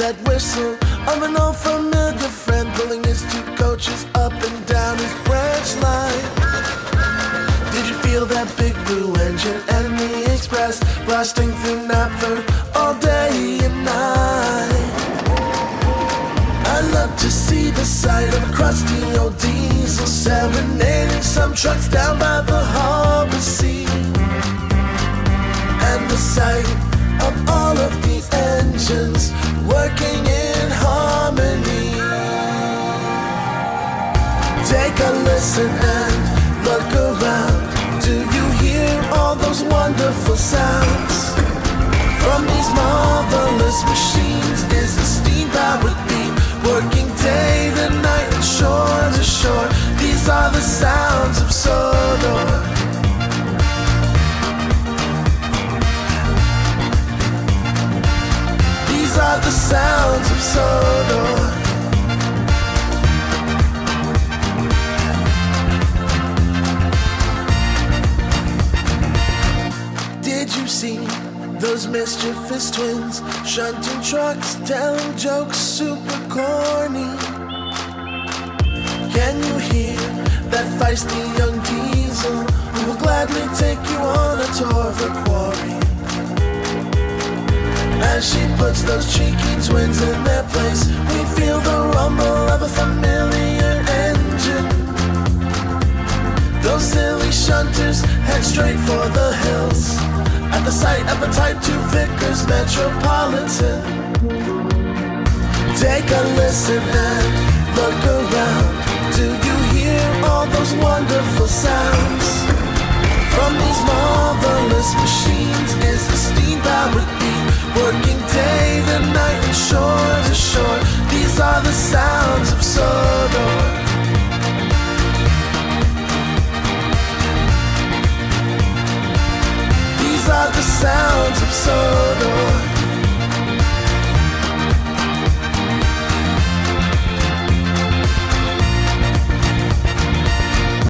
that whistle of an old familiar friend pulling his two coaches up and down his branch line? Did you feel that big blue engine and the express blasting through Knapford all day and night? I love to see the sight of a crusty old diesel serenading some trucks down by the harbor sea, and the sight of all of these engines working in harmony. Take a listen and look around. Do you hear all those wonderful sounds? From these marvelous machines is the steam-powered beat, working day to night and shore to shore. These are the sounds of Sodor. These are the sounds of Sodor. Did you see those mischievous twins shunting trucks, telling jokes super corny? Can you hear that feisty young diesel who will gladly take you on a tour of her quarry? As she puts those cheeky twins in their place, we feel the rumble of a familiar engine. Those silly shunters head straight for the hills at the sight of a Type 2 Vickers Metropolitan. Take a listen and look around. Do you hear all those wonderful sounds? From these marvelous machines is the steam-powered beat, working day to night and shore to shore. These are the sounds of Sodor. These are the sounds of Sodor.